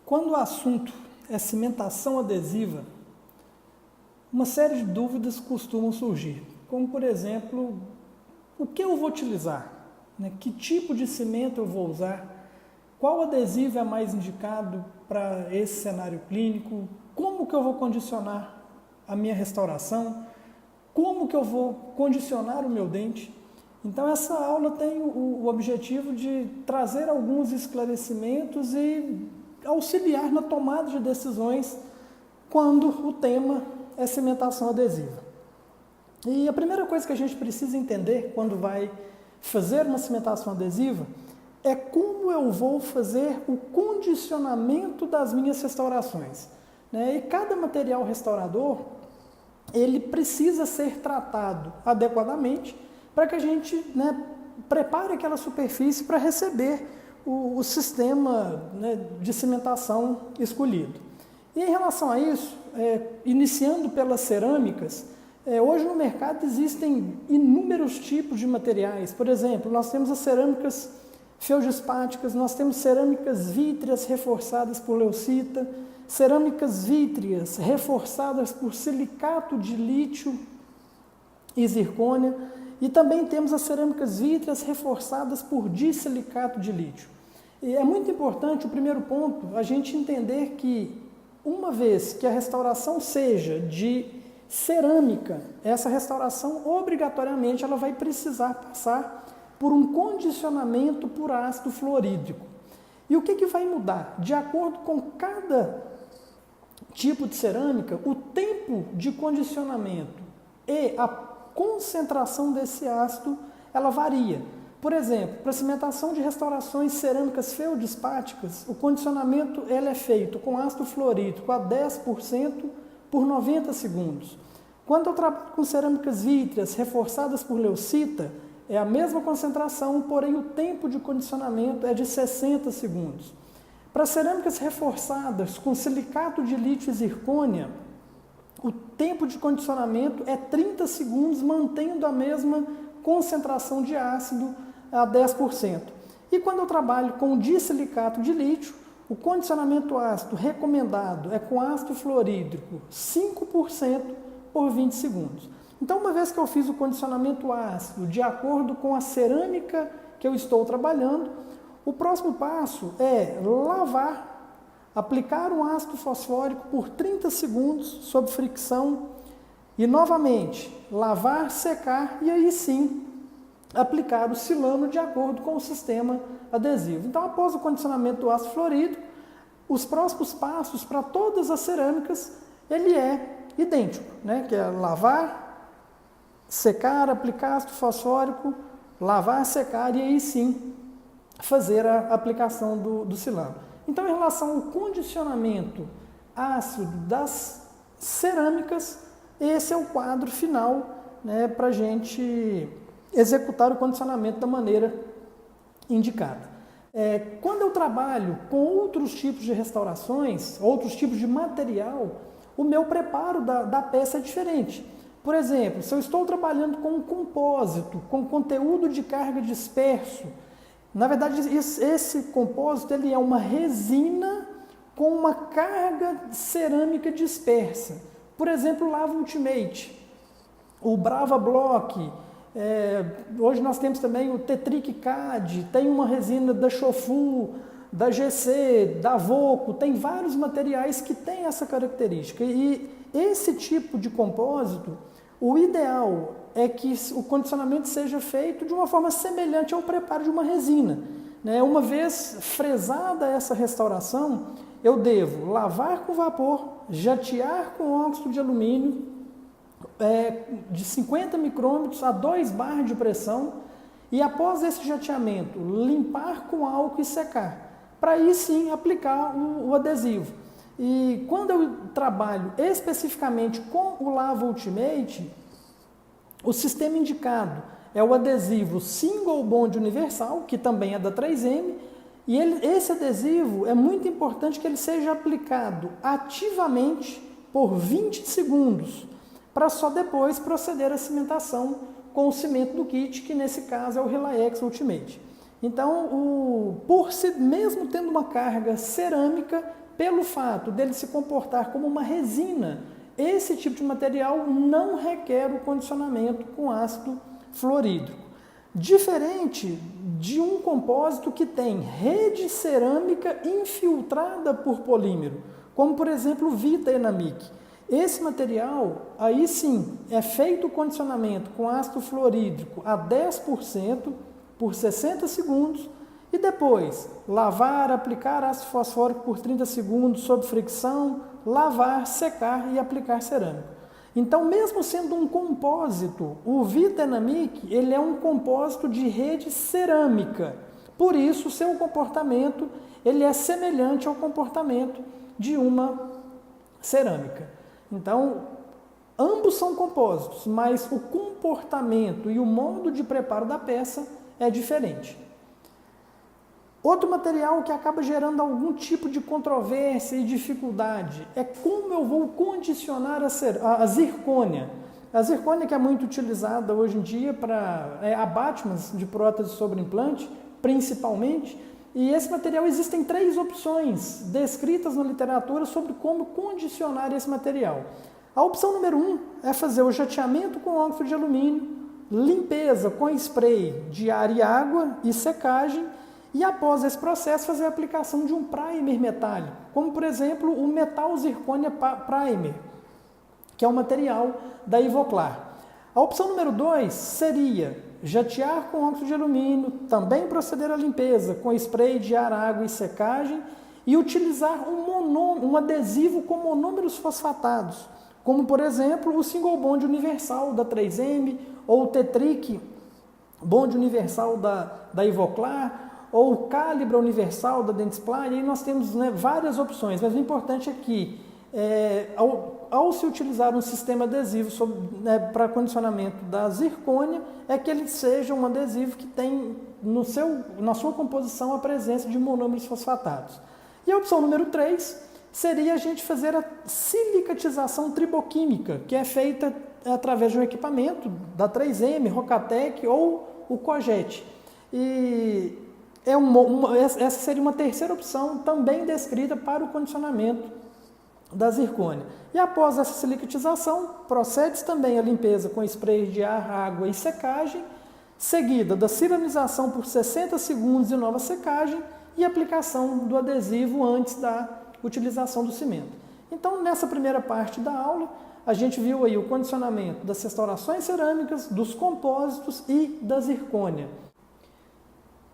Quando o assunto é cimentação adesiva, uma série de dúvidas costumam surgir, como por exemplo, o que eu vou utilizar? Que tipo de cimento eu vou usar? Qual adesivo é mais indicado para esse cenário clínico? Como que eu vou condicionar a minha restauração? Como que eu vou condicionar o meu dente? Então essa aula tem o objetivo de trazer alguns esclarecimentos e auxiliar na tomada de decisões quando o tema é cimentação adesiva. E a primeira coisa que a gente precisa entender quando vai fazer uma cimentação adesiva é como eu vou fazer o condicionamento das minhas restaurações. E cada material restaurador, ele precisa ser tratado adequadamente para que a gente prepare aquela superfície para receber o sistema de cimentação escolhido. E em relação a isso, iniciando pelas cerâmicas, hoje no mercado existem inúmeros tipos de materiais. Por exemplo, nós temos as cerâmicas feldspáticas, nós temos cerâmicas vítreas reforçadas por leucita, cerâmicas vítreas reforçadas por silicato de lítio e zircônia, e também temos as cerâmicas vítreas reforçadas por disilicato de lítio. E é muito importante, o primeiro ponto, a gente entender que uma vez que a restauração seja de cerâmica, essa restauração obrigatoriamente ela vai precisar passar por um condicionamento por ácido fluorídrico. E o que vai mudar? De acordo com cada tipo de cerâmica, o tempo de condicionamento e a concentração desse ácido, ela varia. Por exemplo, para cimentação de restaurações cerâmicas feldspáticas, o condicionamento ele é feito com ácido fluorídrico a 10% por 90 segundos. Quando eu trabalho com cerâmicas vítreas reforçadas por leucita, é a mesma concentração, porém o tempo de condicionamento é de 60 segundos. Para cerâmicas reforçadas com silicato de lítio e zircônia, o tempo de condicionamento é 30 segundos, mantendo a mesma concentração de ácido a 10%. E quando eu trabalho com disilicato de lítio, o condicionamento ácido recomendado é com ácido fluorídrico 5% por 20 segundos. Então, uma vez que eu fiz o condicionamento ácido de acordo com a cerâmica que eu estou trabalhando, o próximo passo é lavar, aplicar um ácido fosfórico por 30 segundos sob fricção e, novamente, lavar, secar e aí sim aplicar o silano de acordo com o sistema adesivo. Então, após o condicionamento do ácido fluorídrico, os próximos passos para todas as cerâmicas, ele é idêntico, que é lavar, secar, aplicar ácido fosfórico, lavar, secar e aí sim fazer a aplicação do silano. Então, em relação ao condicionamento ácido das cerâmicas, esse é o quadro final para a gente executar o condicionamento da maneira indicada. Quando eu trabalho com outros tipos de restaurações, outros tipos de material, o meu preparo da peça é diferente. Por exemplo, se eu estou trabalhando com um compósito, com conteúdo de carga disperso, na verdade esse compósito ele é uma resina com uma carga cerâmica dispersa. Por exemplo, o Lava Ultimate, o Brava Block, hoje nós temos também o Tetric CAD, tem uma resina da Shofu, da GC, da Voco, tem vários materiais que têm essa característica. E esse tipo de compósito, o ideal é que o condicionamento seja feito de uma forma semelhante ao preparo de uma resina. Uma vez fresada essa restauração, eu devo lavar com vapor, jatear com óxido de alumínio, de 50 micrômetros a 2 bar de pressão e após esse jateamento, limpar com álcool e secar, para aí sim aplicar o adesivo. E quando eu trabalho especificamente com o Lava Ultimate, o sistema indicado é o adesivo Single Bond Universal, que também é da 3M, e esse adesivo é muito importante que ele seja aplicado ativamente por 20 segundos, para só depois proceder à cimentação com o cimento do kit, que nesse caso é o Relax Ultimate. Então, mesmo tendo uma carga cerâmica, pelo fato dele se comportar como uma resina, esse tipo de material não requer o condicionamento com ácido fluorídrico. Diferente de um compósito que tem rede cerâmica infiltrada por polímero, como por exemplo o Vita-Enamic. Esse material, aí sim, é feito o condicionamento com ácido fluorídrico a 10% por 60 segundos e depois lavar, aplicar ácido fosfórico por 30 segundos sob fricção, lavar, secar e aplicar cerâmica. Então, mesmo sendo um compósito, o Vita-Enamic, ele é um compósito de rede cerâmica. Por isso, o seu comportamento ele é semelhante ao comportamento de uma cerâmica. Então, ambos são compósitos, mas o comportamento e o modo de preparo da peça é diferente. Outro material que acaba gerando algum tipo de controvérsia e dificuldade é como eu vou condicionar a zircônia. A zircônia que é muito utilizada hoje em dia para abattements de prótese sobre implante, principalmente, e esse material existem 3 opções descritas na literatura sobre como condicionar esse material. A opção número 1 é fazer o jateamento com óxido de alumínio, limpeza com spray de ar e água e secagem, e após esse processo fazer a aplicação de um primer metálico, como por exemplo o Metal Zirconia Primer, que é um material da Ivoclar. A opção número 2 seria jatear com óxido de alumínio, também proceder à limpeza com spray de ar, água e secagem e utilizar um adesivo com monômeros fosfatados, como por exemplo o Single Bond Universal da 3M ou o Tetric Bond Universal da Ivoclar, ou o Calibra Universal da Dentsply. E aí nós temos várias opções, mas o importante é que ao se utilizar um sistema adesivo para condicionamento da zircônia, é que ele seja um adesivo que tem na sua composição a presença de monômeros fosfatados. E a opção número 3 seria a gente fazer a silicatização triboquímica, que é feita através de um equipamento da 3M, Rocatec ou o Cojet. E essa seria uma terceira opção também descrita para o condicionamento da zircônia. E após essa silicatização, procede também a limpeza com spray de ar, água e secagem, seguida da ciramização por 60 segundos e nova secagem e aplicação do adesivo antes da utilização do cimento. Então, nessa primeira parte da aula, a gente viu aí o condicionamento das restaurações cerâmicas, dos compósitos e da zircônia.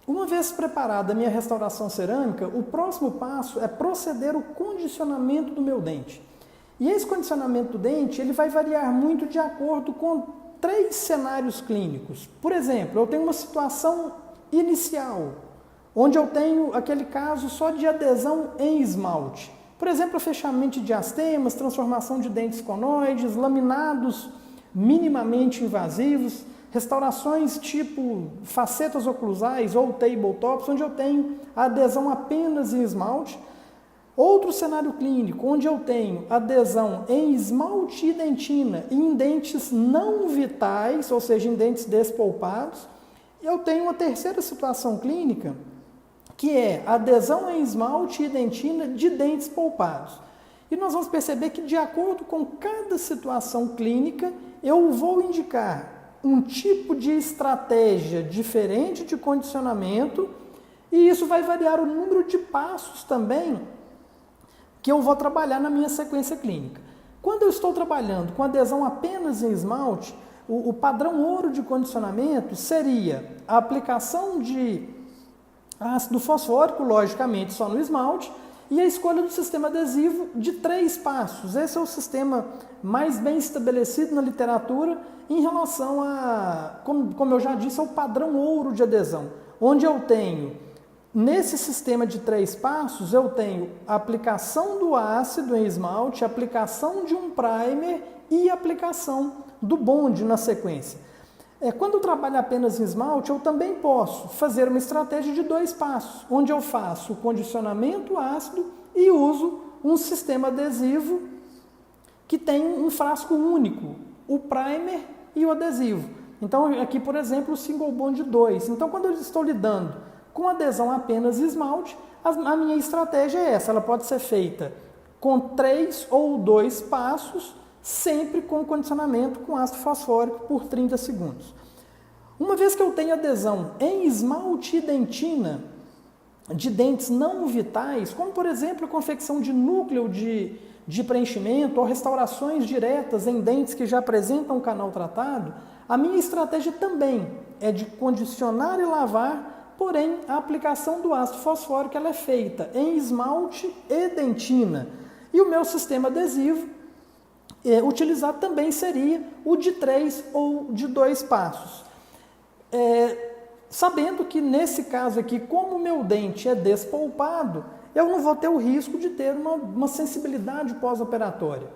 Uma vez preparada a minha restauração cerâmica, o próximo passo é proceder ao condicionamento do meu dente. E esse condicionamento do dente ele vai variar muito de acordo com 3 cenários clínicos. Por exemplo, eu tenho uma situação inicial, onde eu tenho aquele caso só de adesão em esmalte. Por exemplo, fechamento de diastemas, transformação de dentes conoides, laminados minimamente invasivos, restaurações tipo facetas oclusais ou tabletops, onde eu tenho a adesão apenas em esmalte. Outro cenário clínico, onde eu tenho adesão em esmalte e dentina e em dentes não vitais, ou seja, em dentes despolpados. Eu tenho uma terceira situação clínica, que é adesão em esmalte e dentina de dentes polpados. E nós vamos perceber que, de acordo com cada situação clínica, eu vou indicar um tipo de estratégia diferente de condicionamento, e isso vai variar o número de passos também que eu vou trabalhar na minha sequência clínica. Quando eu estou trabalhando com adesão apenas em esmalte, o padrão ouro de condicionamento seria a aplicação de ácido fosfórico, logicamente só no esmalte, e a escolha do sistema adesivo de 3 passos. Esse é o sistema mais bem estabelecido na literatura em relação a, como eu já disse, ao padrão ouro de adesão, onde eu tenho, nesse sistema de 3 passos, eu tenho a aplicação do ácido em esmalte, a aplicação de um primer e a aplicação do bond na sequência. Quando eu trabalho apenas em esmalte, eu também posso fazer uma estratégia de 2 passos, onde eu faço o condicionamento ácido e uso um sistema adesivo que tem um frasco único, o primer e o adesivo. Então, aqui, por exemplo, o Single Bond 2. Então, quando eu estou lidando Com adesão apenas esmalte, a minha estratégia é essa, ela pode ser feita com 3 ou 2 passos, sempre com condicionamento com ácido fosfórico por 30 segundos. Uma vez que eu tenho adesão em esmalte e dentina de dentes não vitais, como por exemplo a confecção de núcleo de preenchimento ou restaurações diretas em dentes que já apresentam canal tratado, a minha estratégia também é de condicionar e lavar, porém a aplicação do ácido fosfórico ela é feita em esmalte e dentina. E o meu sistema adesivo utilizado também seria o de 3 ou de 2 passos. Sabendo que nesse caso aqui, como o meu dente é despolpado, eu não vou ter o risco de ter uma sensibilidade pós-operatória.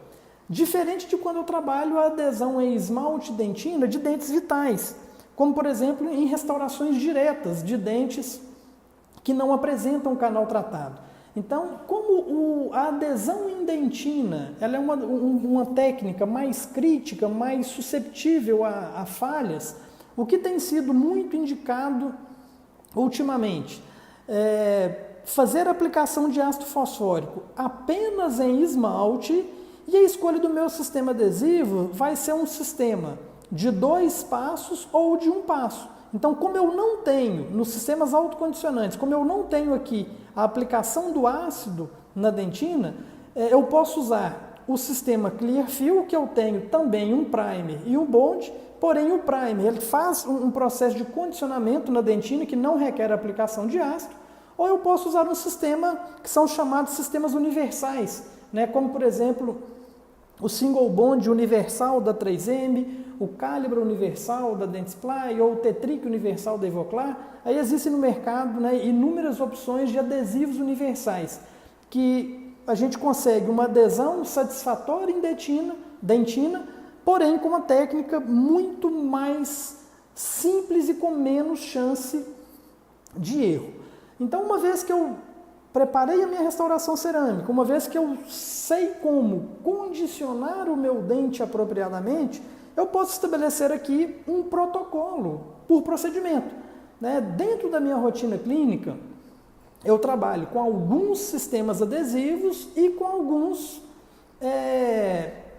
Diferente de quando eu trabalho a adesão em esmalte e dentina de dentes vitais, como por exemplo em restaurações diretas de dentes que não apresentam canal tratado. Então, como a adesão em dentina ela é uma técnica mais crítica, mais susceptível a falhas, o que tem sido muito indicado ultimamente é fazer a aplicação de ácido fosfórico apenas em esmalte, e a escolha do meu sistema adesivo vai ser um sistema de 2 passos ou de 1 passo. Então, como eu não tenho, nos sistemas autocondicionantes, como eu não tenho aqui a aplicação do ácido na dentina, eu posso usar o sistema Clearfill, que eu tenho também um primer e um bond, porém o primer ele faz um processo de condicionamento na dentina que não requer a aplicação de ácido, ou eu posso usar um sistema que são chamados sistemas universais, né? Como por exemplo o single bond universal da 3M, o Calibra universal da Dentsply ou o Tetric universal da Ivoclar. Aí existem no mercado, né, inúmeras opções de adesivos universais que a gente consegue uma adesão satisfatória em dentina, porém com uma técnica muito mais simples e com menos chance de erro. Então, uma vez que eu preparei a minha restauração cerâmica, uma vez que eu sei como condicionar o meu dente apropriadamente, eu posso estabelecer aqui um protocolo por procedimento, né? Dentro da minha rotina clínica, eu trabalho com alguns sistemas adesivos e com alguns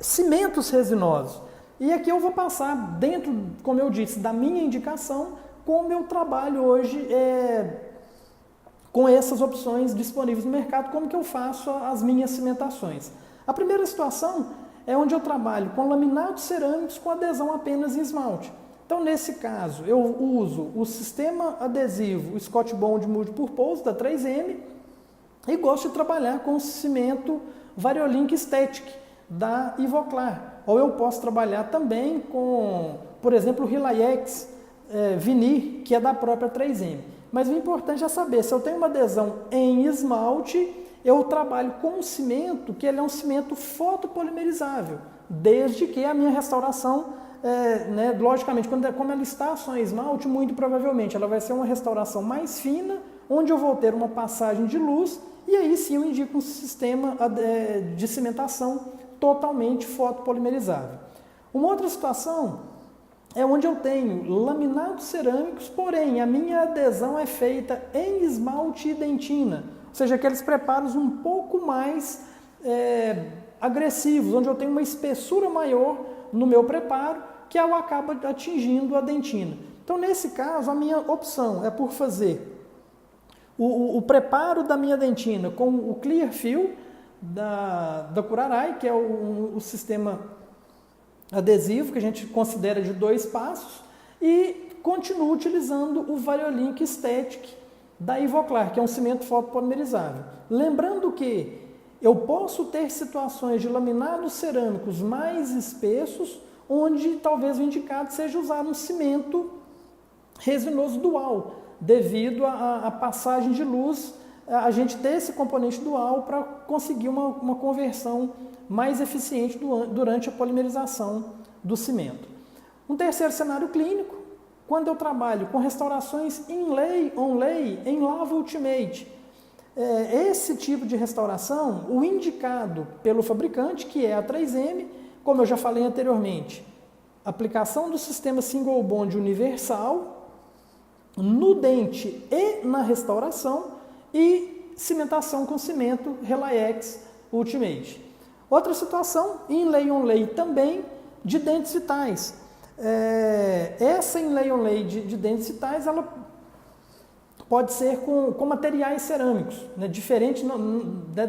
cimentos resinosos. E aqui eu vou passar dentro, como eu disse, da minha indicação, como eu trabalho hoje com essas opções disponíveis no mercado, como que eu faço as minhas cimentações. A primeira situação é onde eu trabalho com laminados cerâmicos com adesão apenas em esmalte. Então, nesse caso, eu uso o sistema adesivo Scott Bond Multipurpose da 3M e gosto de trabalhar com o cimento Variolink Static da Ivoclar. Ou eu posso trabalhar também com, por exemplo, o Relayex Vinir, que é da própria 3M. Mas o importante é saber, se eu tenho uma adesão em esmalte, eu trabalho com um cimento que ele é um cimento fotopolimerizável, desde que a minha restauração, logicamente, como ela está só em esmalte, muito provavelmente ela vai ser uma restauração mais fina, onde eu vou ter uma passagem de luz, e aí sim eu indico um sistema de cimentação totalmente fotopolimerizável. Uma outra situação é onde eu tenho laminados cerâmicos, porém a minha adesão é feita em esmalte e dentina, ou seja, aqueles preparos um pouco mais agressivos, onde eu tenho uma espessura maior no meu preparo, que eu acabo atingindo a dentina. Então, nesse caso, a minha opção é por fazer o preparo da minha dentina com o Clearfill da Curaray, que é o sistema adesivo que a gente considera de 2 passos, e continuo utilizando o Variolink Static da Ivoclar, que é um cimento fotopolimerizável. Lembrando que eu posso ter situações de laminados cerâmicos mais espessos, onde talvez o indicado seja usar um cimento resinoso dual, devido à passagem de luz, a gente ter esse componente dual para conseguir uma conversão mais eficiente durante a polimerização do cimento. Um terceiro cenário clínico, quando eu trabalho com restaurações inlay, onlay, em lava ultimate. Esse tipo de restauração, o indicado pelo fabricante, que é a 3M, como eu já falei anteriormente, aplicação do sistema single bond universal no dente e na restauração, e cimentação com cimento Relayex Ultimate. Outra situação, inlay onlay também de dentes vitais. Essa inlay onlay de dentes vitais, ela pode ser com materiais cerâmicos, né, diferente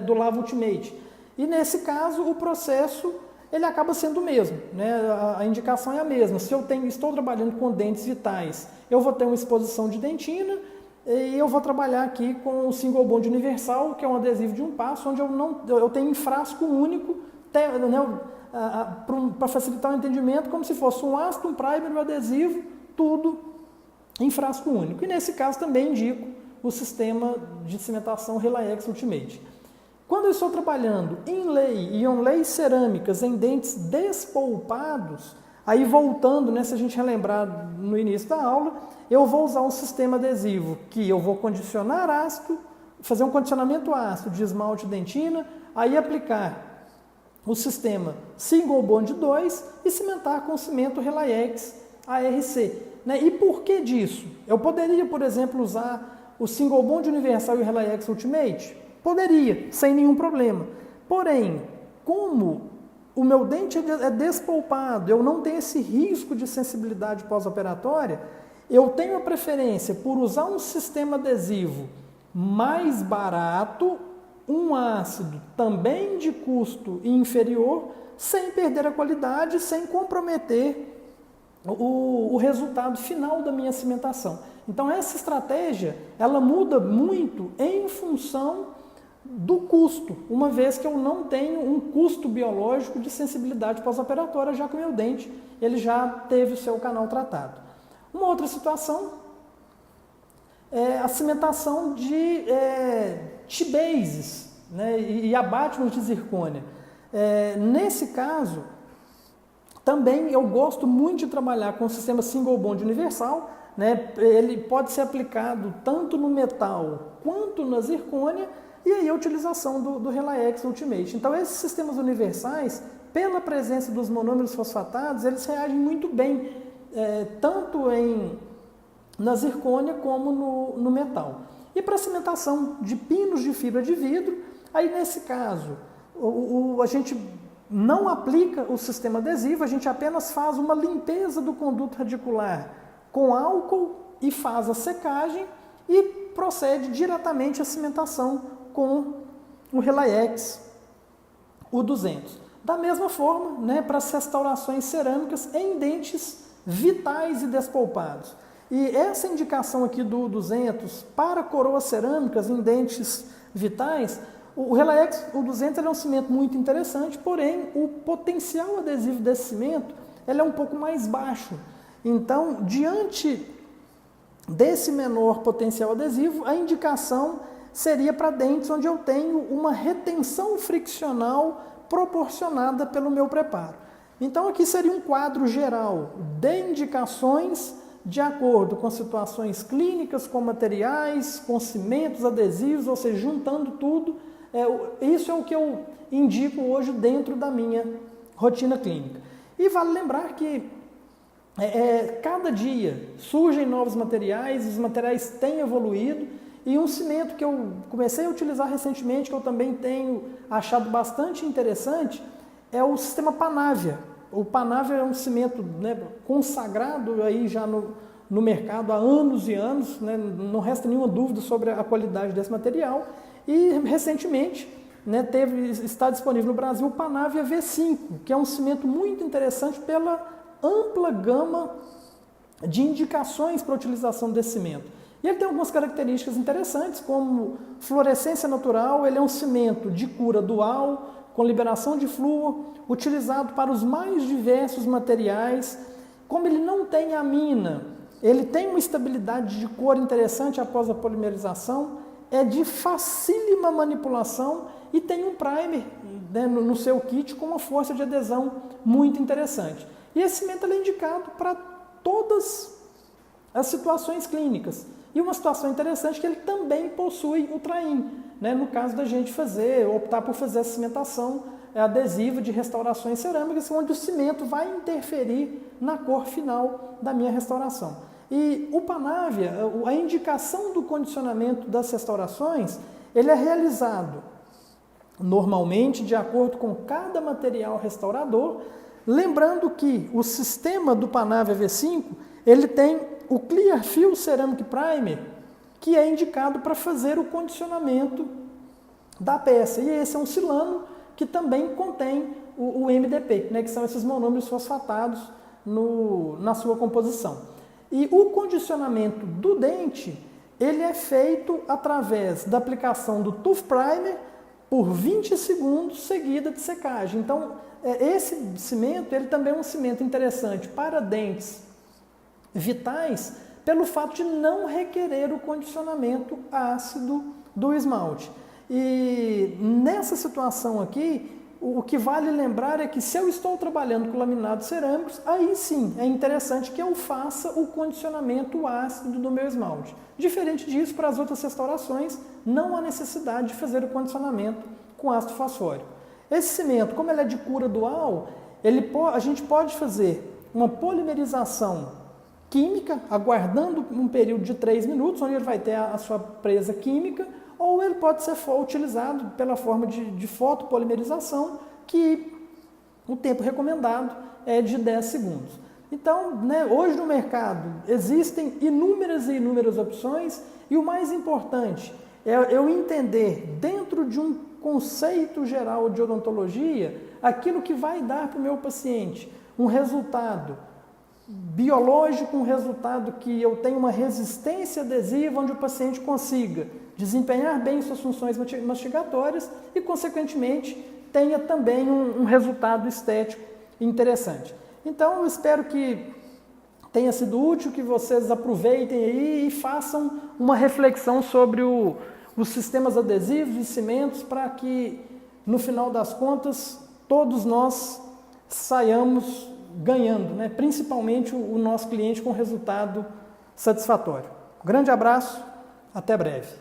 do Lava Ultimate. E nesse caso, o processo ele acaba sendo o mesmo, né? A indicação é a mesma. Se eu estou trabalhando com dentes vitais, eu vou ter uma exposição de dentina e eu vou trabalhar aqui com o Single Bond Universal, que é um adesivo de um passo, onde eu tenho um frasco único, né, para facilitar o entendimento, como se fosse um ácido, um primer, um adesivo, tudo em frasco único. E nesse caso também indico o sistema de cimentação Relayex Ultimate. Quando eu estou trabalhando inlay e onlay cerâmicas em dentes despolpados, aí voltando, né, se a gente relembrar no início da aula, eu vou usar um sistema adesivo que eu vou condicionar ácido, fazer um condicionamento ácido de esmalte dentina, aí aplicar o sistema Single Bond 2 e cimentar com cimento Relayex ARC. Né? E por que disso? Eu poderia, por exemplo, usar o Single Bond Universal e o Relayex Ultimate? Poderia, sem nenhum problema. Porém, como o meu dente é despolpado, eu não tenho esse risco de sensibilidade pós-operatória, eu tenho a preferência por usar um sistema adesivo mais barato, um ácido também de custo inferior, sem perder a qualidade, sem comprometer o resultado final da minha cimentação. Então essa estratégia, ela muda muito em função do custo, uma vez que eu não tenho um custo biológico de sensibilidade pós-operatória, já que o meu dente ele já teve o seu canal tratado. Uma outra situação é a cimentação de T-bases, né, e abattements de zircônia. Nesse caso, também eu gosto muito de trabalhar com o sistema Single Bond Universal, né, ele pode ser aplicado tanto no metal quanto na zircônia, e aí a utilização do Relayex Ultimate. Então esses sistemas universais, pela presença dos monômeros fosfatados, eles reagem muito bem, tanto na zircônia como no metal. E para cimentação de pinos de fibra de vidro, aí nesse caso, a gente não aplica o sistema adesivo, a gente apenas faz uma limpeza do conduto radicular com álcool e faz a secagem e procede diretamente à cimentação com o Relayex, o 200. Da mesma forma, né, para as restaurações cerâmicas em dentes vitais e despolpados. E essa indicação aqui do 200 para coroas cerâmicas em dentes vitais, o Relayex, o 200, ele é um cimento muito interessante, porém o potencial adesivo desse cimento ele é um pouco mais baixo. Então, diante desse menor potencial adesivo, a indicação seria para dentes onde eu tenho uma retenção friccional proporcionada pelo meu preparo. Então aqui seria um quadro geral de indicações de acordo com situações clínicas, com materiais, com cimentos, adesivos, ou seja, juntando tudo. Isso é o que eu indico hoje dentro da minha rotina clínica. E vale lembrar que cada dia surgem novos materiais, os materiais têm evoluído, e um cimento que eu comecei a utilizar recentemente, que eu também tenho achado bastante interessante, é o sistema Panavia. O Panavia é um cimento, né, consagrado aí já no mercado há anos e anos, né, não resta nenhuma dúvida sobre a qualidade desse material. E recentemente, né, está disponível no Brasil o Panavia V5, que é um cimento muito interessante pela ampla gama de indicações para a utilização desse cimento. E ele tem algumas características interessantes, como fluorescência natural, ele é um cimento de cura dual, com liberação de flúor, utilizado para os mais diversos materiais. Como ele não tem amina, ele tem uma estabilidade de cor interessante após a polimerização, é de facílima manipulação e tem um primer, né, no seu kit com uma força de adesão muito interessante. E esse cimento é indicado para todas as situações clínicas. E uma situação interessante é que ele também possui o traim, né? No caso da gente optar por fazer a cimentação adesiva de restaurações cerâmicas, onde o cimento vai interferir na cor final da minha restauração. E o Panavia, a indicação do condicionamento das restaurações, ele é realizado normalmente de acordo com cada material restaurador, lembrando que o sistema do Panavia V5, ele tem o Clear Fill Ceramic Primer, que é indicado para fazer o condicionamento da peça. E esse é um silano que também contém o MDP, né, que são esses monômeros fosfatados na sua composição. E o condicionamento do dente, ele é feito através da aplicação do Tooth Primer por 20 segundos seguida de secagem. Então, esse cimento, ele também é um cimento interessante para dentes vitais, pelo fato de não requerer o condicionamento ácido do esmalte. E nessa situação aqui, o que vale lembrar é que se eu estou trabalhando com laminados cerâmicos, aí sim é interessante que eu faça o condicionamento ácido do meu esmalte. Diferente disso, para as outras restaurações, não há necessidade de fazer o condicionamento com ácido fosfórico. Esse cimento, como ele é de cura dual, a gente pode fazer uma polimerização química, aguardando um período de 3 minutos, onde ele vai ter a sua presa química, ou ele pode ser utilizado pela forma de fotopolimerização, que o tempo recomendado é de 10 segundos. Então, né, hoje no mercado existem inúmeras e inúmeras opções, e o mais importante é eu entender, dentro de um conceito geral de odontologia, aquilo que vai dar para o meu paciente um resultado biológico, um resultado que eu tenho uma resistência adesiva, onde o paciente consiga desempenhar bem suas funções mastigatórias e, consequentemente, tenha também um resultado estético interessante. Então, eu espero que tenha sido útil, que vocês aproveitem aí e façam uma reflexão sobre os sistemas adesivos e cimentos, para que, no final das contas, todos nós saiamos ganhando, né? Principalmente o nosso cliente com resultado satisfatório. Um grande abraço, até breve.